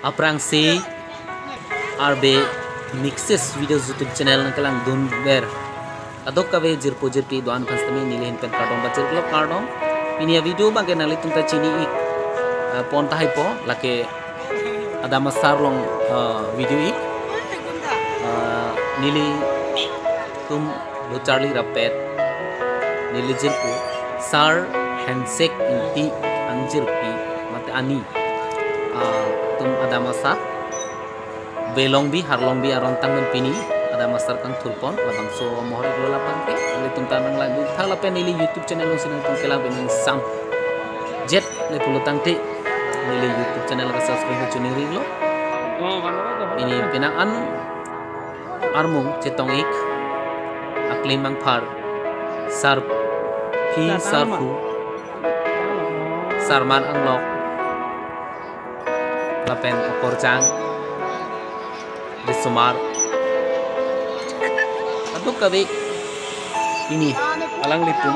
Aprang si RB Mixes videos YouTube channel nakalang dun ber adok kabe jirpo jirpi doan panstami nilihin pen kardon bacir klop kardon ini ya video bangke nali tunta chini ik pon tahai po lake ada masar long video ik nili tum do Charlie rapet nili jirpo sar handshake inti angjirpi mate ani tum ada masa belong bi harlong bi aron tang pini ada masar kang tulpon labang so mohor ilo labang ke ali tum tanang lagi thala pen ili YouTube channel lo sinang tum kela ben sam jet le pulutang ti ili YouTube channel ka subscribe chuni ri lo ini pinaan armung cetong ik aklimang phar sar phi sarfu sarman anglok lapen okorjang di Sumar aduk kabe ini alang lipum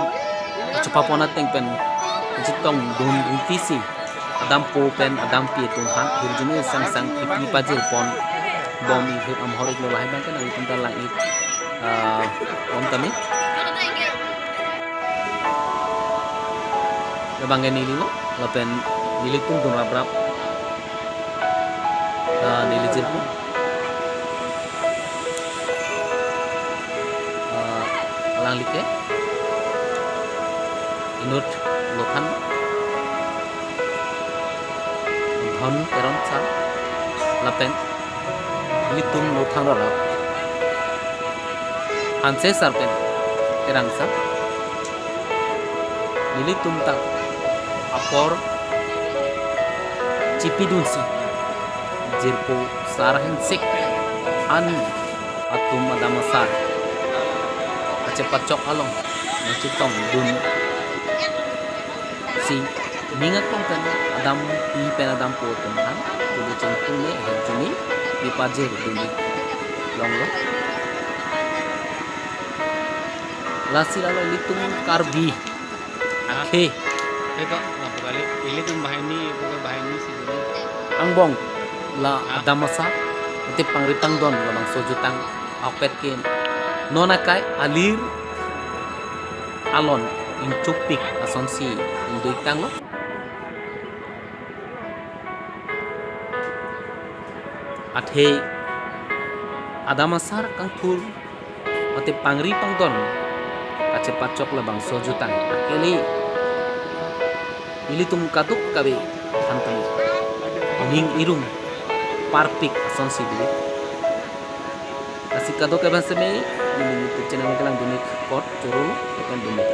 cepa ponat teng pen jitong dun intisi adam po pen adam pi tung han hirjuni sang sang ipi pajil pon bom i am horik lo lahai bangkan ali punta lang i om kami bangen nili lo lapen nili tung dun rabrap nili jirpu alang like inut lokhan dhon eron sa lapen litum lokhan ra hanse sarpen erang sa nilitum ta apor cipidunsi jirpo sarahin sik ani atum adamasar cepat cok along macitong dun si mingat kong kan adam pi pen adam po tumhan tulo cengtung ne hejuni pi pajir duni longlo lasi lalo litung karbi akhe itu apa kali ini tuh bahini bukan bahini sih angbong la adamasa iti pangritang don lamang sojutang akpet kin nona kai alir alon in chupik ason si induik tang lo athe adamasar kang thur ate pangri pangdon kache pachok labang sojutang akeli ili tum katuk kabe hantam ning irung parpik ason si dili kasih kado ke bahasa ini YouTube channel kita lang dunik pot curu akan dunik